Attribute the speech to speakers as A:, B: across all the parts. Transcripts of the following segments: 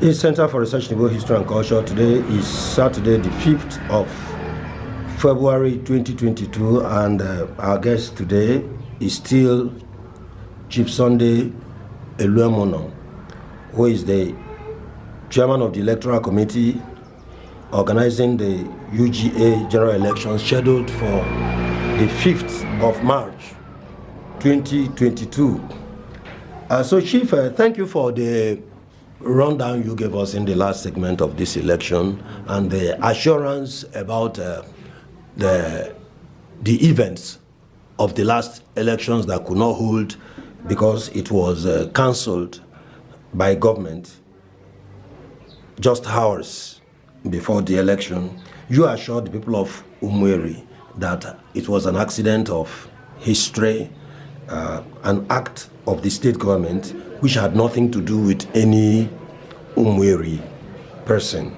A: The Center for Research in Igbo History and Culture. Today is Saturday, the 5th of February 2022, and our guest today is still Chief Sunday ELUNO, who is the chairman of the Electoral Committee organizing the UGA general elections scheduled for the 5th of March 2022. So Chief, thank you for the rundown you gave us in the last segment of this election and the assurance about the events of the last elections that could not hold because it was cancelled by government just hours before the election. You assured the people of Umueri that it was an accident of history, an act of the state government which had nothing to do with any Umueri person.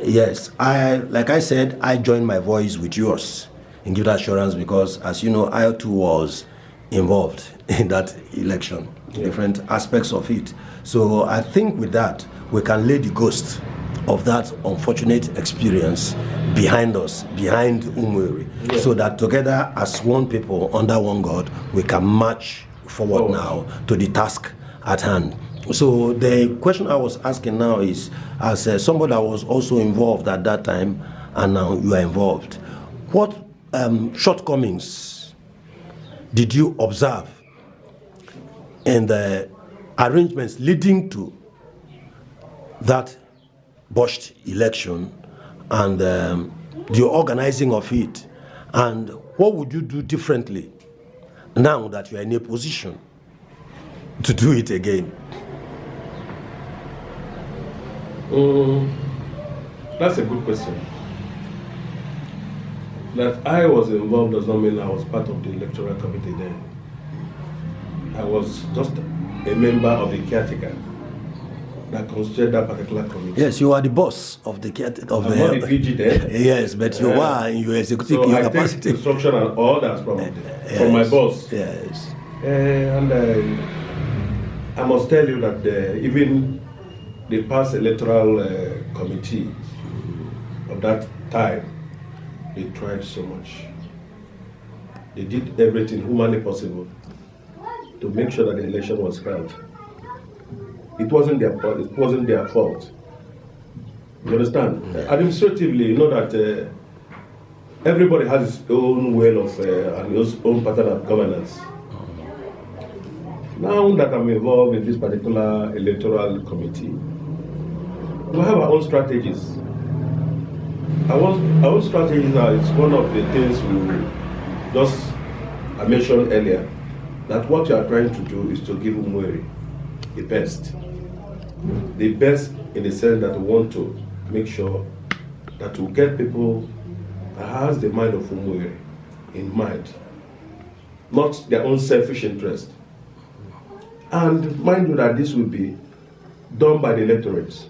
A: Yes, like I said, I joined my voice with yours in giving assurance because, as you know, I too was involved in that election, different aspects of it. So I think with that, we can lay the ghost of that unfortunate experience behind us, behind Umueri, so that together as one people under one God, we can march forward now to the task at hand. So the question I was asking now is, as somebody that was also involved at that time, and now you are involved, what shortcomings did you observe in the arrangements leading to that botched election and the organizing of it, and what would you do differently now that you are in a position to do it again?
B: That's a good question. That I was involved does not mean I was part of the electoral committee then. I was just a member of the caretaker that constituted that particular committee.
A: Yes, you are the boss of the caretaker.
B: I'm not the PG then.
A: Yes, but you are in your executive
B: so I
A: capacity.
B: take instruction and orders from my boss.
A: Yes.
B: And I must tell you that even the past electoral committee of that time, they tried so much. They did everything humanly possible to make sure that the election was held. It wasn't their fault. It wasn't their fault. You understand? Administratively, you know that everybody has his own way of and his own pattern of governance. Now that I'm involved in this particular electoral committee, we have our own strategies. Our own strategies is one of the things I mentioned earlier, that what you are trying to do is to give Umueri the best. The best in the sense that we want to make sure that we get people that has the mind of Umueri in mind, not their own selfish interest. And mind you that this will be done by the electorate.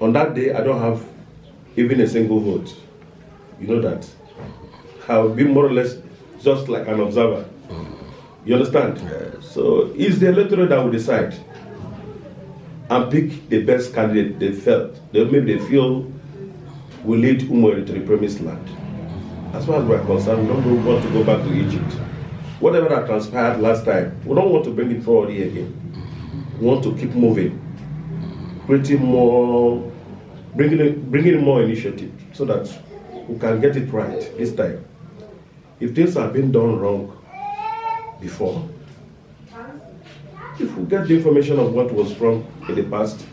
B: On that day, I don't have even a single vote. You know that. I'll be more or less just like an observer. You understand?
A: Yes.
B: So it's the electorate that will decide and pick the best candidate they feel will lead Umueri to the promised land. As far as we're concerned, we don't want to go back to Egypt. Whatever that transpired last time, we don't want to bring it forward here again. We want to keep moving, creating more, bringing more initiative so that we can get it right this time. If things have been done wrong before, if we get the information of what was wrong in the past,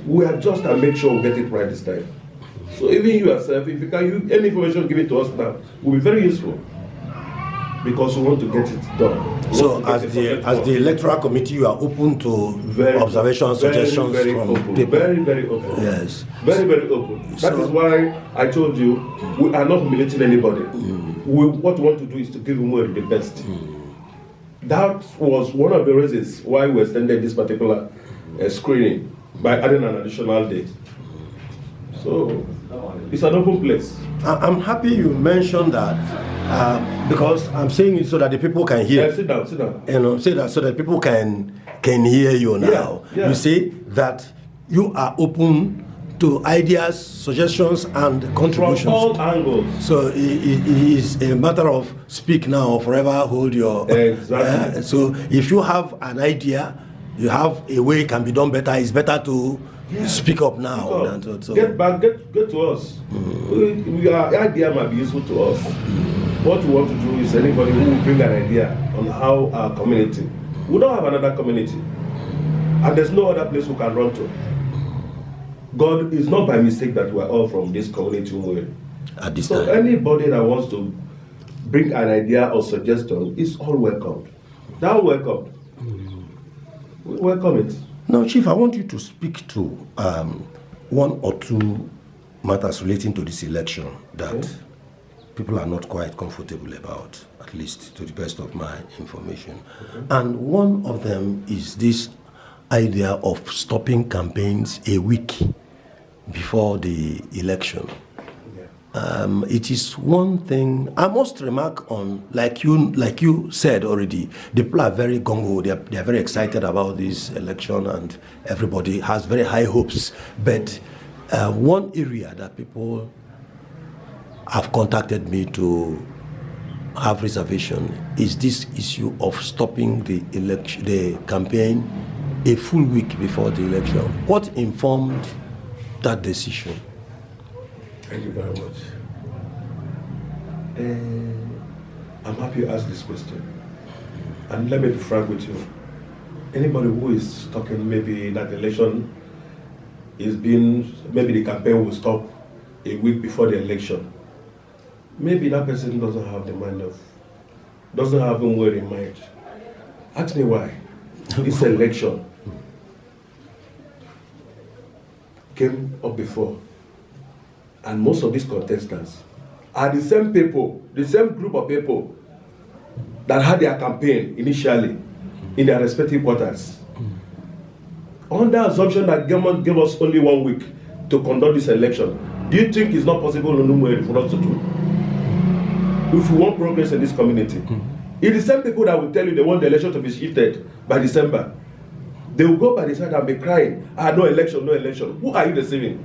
B: we adjust and make sure we get it right this time. So even you yourself, if you can use any information given to us now, will be very useful, because we want to get it done.
A: So as the electoral committee, you are open to observations, suggestions from people.
B: Very, very open.
A: Yes.
B: Very, very open. That is why I told you, we are not humiliating anybody. What we want to do is to give Umueri the best. That was one of the reasons why we extended this particular screening by adding an additional day. So it's an open place.
A: I'm happy you mentioned that because I'm saying it so that the people can hear.
B: Yeah, sit down.
A: You know, say that so that people can can hear you now.
B: Yeah.
A: You see that you are open to ideas, suggestions, and contributions.
B: From all angles.
A: So it is a matter of speak now or forever hold your...
B: Exactly.
A: So if you have an idea, you have a way it can be done better, it's better to speak up now.
B: Get to us. Our idea might be useful to us. What we want to do is anybody who will bring an idea on how our community, we don't have another community, and there's no other place we can run to. God is not by mistake that we are all from this community.
A: At this
B: so
A: time.
B: Anybody that wants to bring an idea or suggestion is all welcome. They're all welcome. We welcome it.
A: Now, Chief, I want you to speak to one or two matters relating to this election that people are not quite comfortable about, at least to the best of my information. And one of them is this idea of stopping campaigns a week before the election. It is one thing I must remark on, like you said already, the people are very gung-ho, they are very excited about this election and everybody has very high hopes. But one area that people have contacted me to have reservation is this issue of stopping the campaign a full week before the election. What informed that decision?
B: Thank you very much. I'm happy you asked this question. And let me be frank with you. Anybody who is talking maybe that the election is maybe the campaign will stop a week before the election, maybe that person doesn't have Umueri in mind. Ask me why. This election came up before, and most of these contestants are the same people, the same group of people that had their campaign initially in their respective quarters. On the assumption that government gave us only 1 week to conduct this election, do you think it's not possible in Umueri for us to do? If we want progress in this community, it's the same people that will tell you they want the election to be shifted by December. They will go by the side and be crying, no election, no election. Who are you deceiving?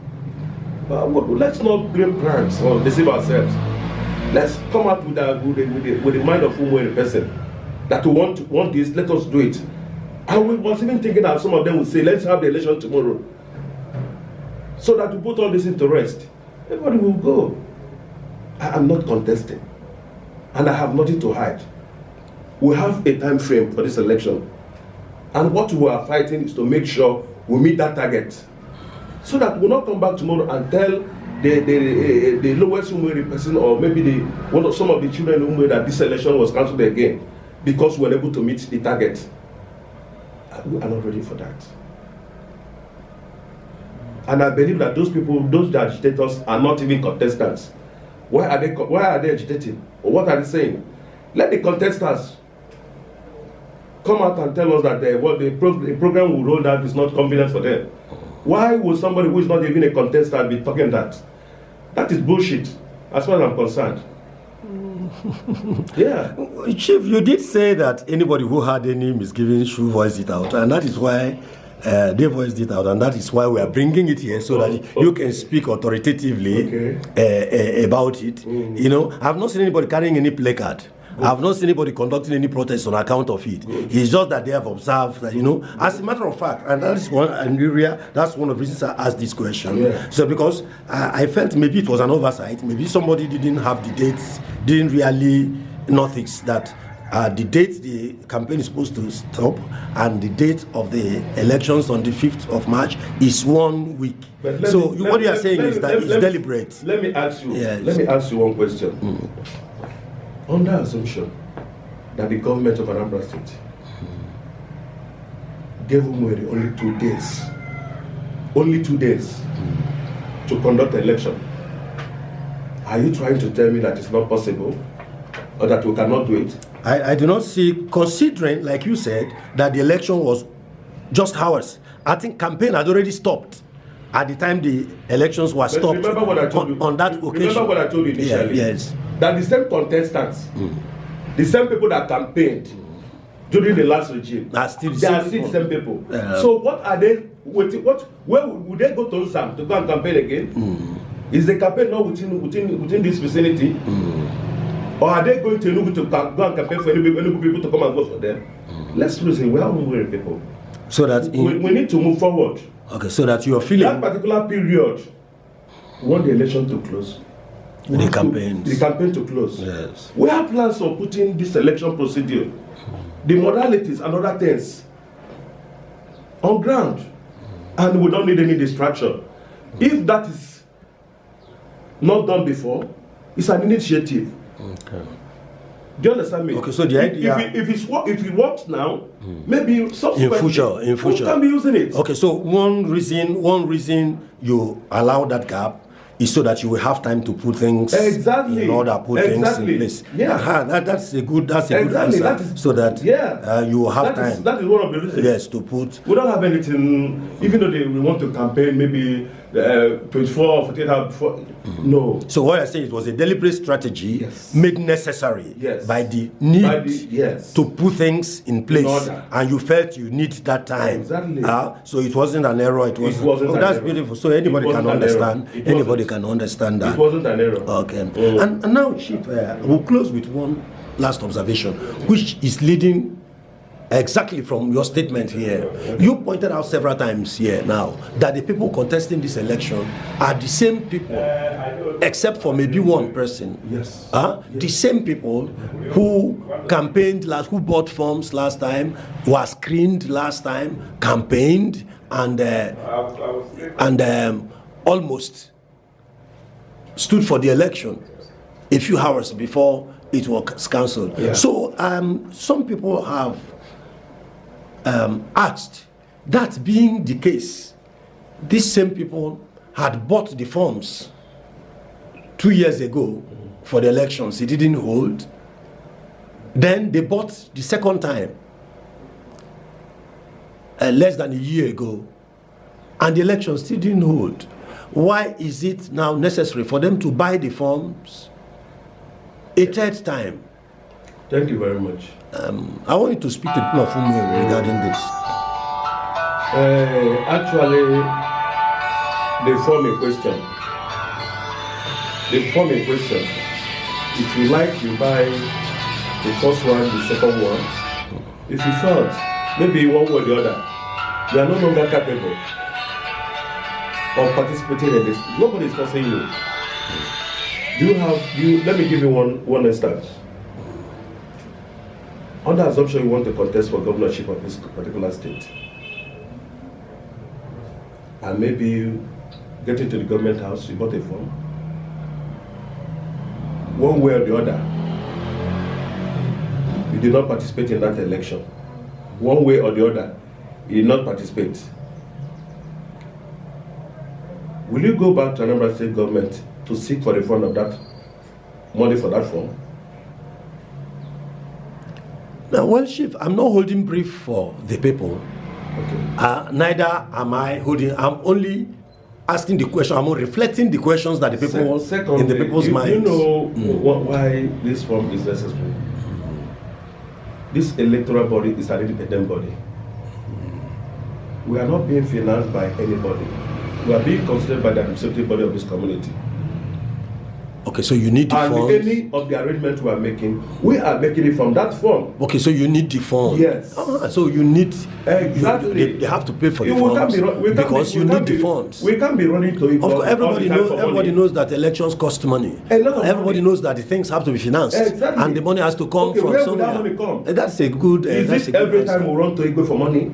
B: Let's not blame parents or deceive ourselves. Let's come out with the mind of Umueri person that we want this, let us do it. And we was even thinking that some of them would say, let's have the election tomorrow, so that we put all this into rest. Everybody will go. I am not contesting, and I have nothing to hide. We have a time frame for this election, and what we are fighting is to make sure we meet that target, so that we will not come back tomorrow and tell the lowest Umueri person, or maybe some of the children in Umueri, that this election was cancelled again because we were able to meet the target. We are not ready for that. And I believe that those people, those agitators, are not even contestants. Why are they agitating? Or what are they saying? Let the contestants come out and tell us that the program we rolled out is not convenient for them. Why would somebody who is not even a contestant be talking that? That is bullshit, as far as I'm concerned. Yeah.
A: Chief, you did say that anybody who had any misgivings should voice it out, and that is why they voiced it out, and that is why we are bringing it here, so that you can speak authoritatively about it. You know, I've not seen anybody carrying any placard. I've not seen anybody conducting any protest on account of it. It's just that they have observed that, you know, as a matter of fact, and that is one area, that's one of the reasons I asked this question. Yeah. So because I felt maybe it was an oversight, maybe somebody didn't have the dates, didn't really notice that the date the campaign is supposed to stop and the date of the elections on the 5th of March is 1 week. So what you are saying is that it's deliberate.
B: Let me ask you. Yes. Let me ask you one question. Under assumption that the government of Anambra State gave Umueri only 2 days to conduct an election, are you trying to tell me that it's not possible, or that we cannot do it?
A: I do not see, considering, like you said, that the election was just hours. I think campaign had already stopped at the time the elections were stopped.
B: Remember what I told you
A: on that occasion.
B: Remember what I told you initially?
A: Yes.
B: That the same contestants, the same people that campaigned, during the last regime.
A: Are still
B: They are still the same people. So what are they waiting? Where would they go to Nsam to go and campaign again? Is the campaign not within this vicinity? Or are they going to Enugu to go and campaign for Enugu people to come and vote for them? Let's listen. We are Umueri people.
A: So that
B: we need to move forward.
A: Okay, so that you are feeling
B: that particular period, we want the election to close.
A: The campaign to close.
B: Yes. We have plans of putting this election procedure, the modalities and other things on ground, and we don't need any distraction. If that is not done before, it's an initiative.
A: Okay.
B: Do you understand me?
A: Okay, so the idea,
B: if it works now, maybe subsequently
A: in future,
B: we can be using it.
A: Okay, so one reason you allow that gap is so that you will have time to put things in order, things in place.
B: Yeah,
A: that's a good answer. So that you will have time.
B: That is one of the reasons.
A: Yes, to put.
B: We don't have anything, even though we want to campaign maybe 24 or 48 hours before. No.
A: So what I say, it was a deliberate strategy made necessary by the need to put things in place, and you felt you need that time.
B: Exactly.
A: So it wasn't an error. It wasn't. That's beautiful. So anybody can understand. Anybody can understand that.
B: It wasn't an error.
A: Okay. And now, Chief, we'll close with one last observation, which is leading exactly from your statement here. You pointed out several times here now that the people contesting this election are the same people, except for maybe one person.
B: Yes.
A: The same people who campaigned who bought forms last time, were screened last time, campaigned, and almost stood for the election a few hours before it was cancelled.
B: Yeah.
A: So some people have asked, that being the case, these same people had bought the forms 2 years ago for the elections. It didn't hold. Then they bought the second time less than a year ago, and the elections still didn't hold. Why is it now necessary for them to buy the forms a third time?
B: Thank you very much.
A: I want you to speak to people of Umueri regarding this.
B: Actually, they form a question. If you like, you buy the first one, the second one. If you felt, maybe one way or the other, you are no longer capable of participating in this. Nobody is forcing you. Let me give you one instance. Under assumption you want to contest for governorship of this particular state, and maybe you get into the government house, you bought a form. One way or the other, you did not participate in that election. One way or the other, you did not participate. Will you go back to Anambra State government to seek for the fund of that money for that form?
A: Now, well, Chief, I'm not holding brief for the people.
B: Okay.
A: Neither am I holding. I'm only asking the question. I'm reflecting the questions that the people want in the people's minds.
B: You know why this form is necessary? This electoral body is an independent body. We are not being financed by anybody. We are being considered by the administrative body of this community.
A: Okay, so you need the forms.
B: And any of the arrangements we are making it from that form.
A: Okay, so you need the forms.
B: Yes.
A: So you need
B: exactly.
A: They have to pay for the forms because you need the funds.
B: We can't be running to it.
A: Everybody knows that elections cost money. Everybody knows that the things have to be financed, and the money has to come from
B: where
A: somewhere.
B: Money come?
A: That's a good.
B: Is it every time we run to Igwe for money?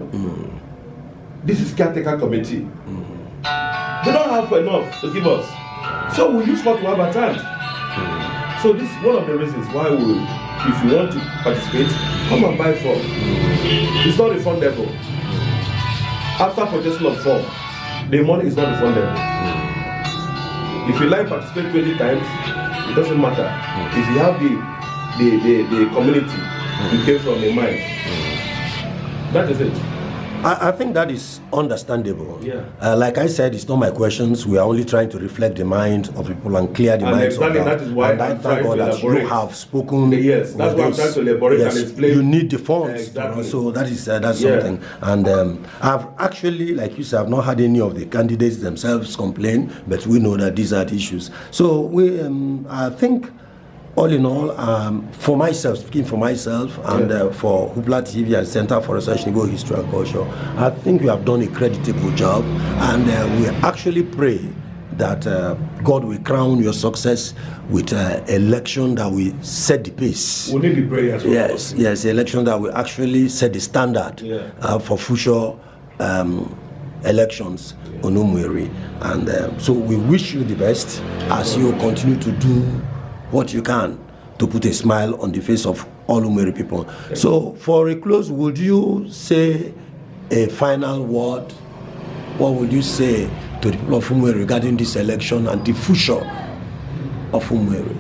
B: This is caretaker committee. They don't have enough to give us. So we use what we have at hand. So this is one of the reasons why if you want to participate, come and buy form. It's not refundable. After purchasing of form, the money is not refundable. If you like participate 20 times, it doesn't matter. If you have the community you came from in mind, that is it.
A: I think that is understandable.
B: Yeah.
A: Like I said, it's not my questions. We are only trying to reflect the mind of people and clear the minds
B: exactly
A: of them.
B: that is why
A: and I thank God that you have spoken.
B: Yes, that's why I'm trying to elaborate and explain.
A: You need the funds.
B: Exactly.
A: So that's something. And I've actually, like you said, I've not had any of the candidates themselves complain, but we know that these are the issues. So we, I think, all in all, for myself, speaking for myself and for Hoopla TV and Center for Research in Igbo History and Culture, I think we have done a creditable job, and we actually pray that God will crown your success with an election that will set the pace.
B: We need the prayer as well.
A: Yes, election that will actually set the standard for future elections on Umueri. And so we wish you the best as you continue to do what you can to put a smile on the face of all Umueri people. So for a close, would you say a final word? What would you say to the people of Umueri regarding this election and the future of Umueri?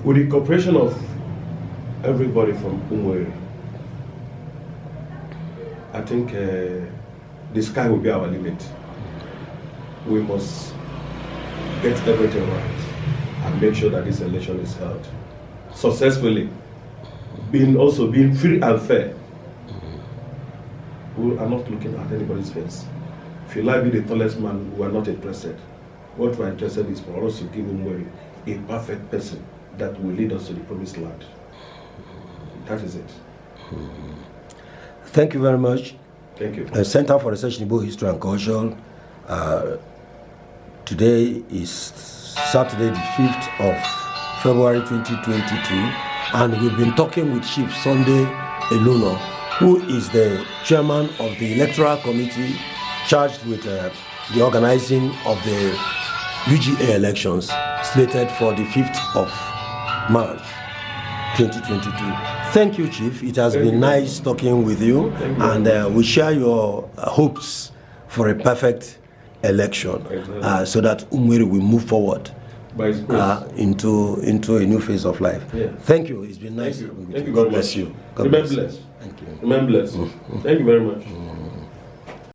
B: With the cooperation of everybody from Umueri, I think the sky will be our limit. We must get everything right and make sure that this election is held successfully, being free and fair. We are not looking at anybody's face. If you like be the tallest man, we are not interested. What we are interested is for us to give Umueri a perfect person that will lead us to the promised land. That is it.
A: Thank you very much.
B: Thank you.
A: Center for Research in Igbo History and Culture. Today is Saturday, the 5th of February 2022, and we've been talking with Chief Sunday ELUNO, who is the chairman of the Electoral Committee charged with the organizing of the UGA elections slated for the 5th of March 2022. Thank you, Chief. It has been nice talking with you, and we share your hopes for a perfect election, so that Umueri will move forward into a new phase of life. Thank you. It's been nice.
B: Thank you. God bless you.
A: God bless
B: you.
A: Thank you.
B: Remember blessed. Thank you very much.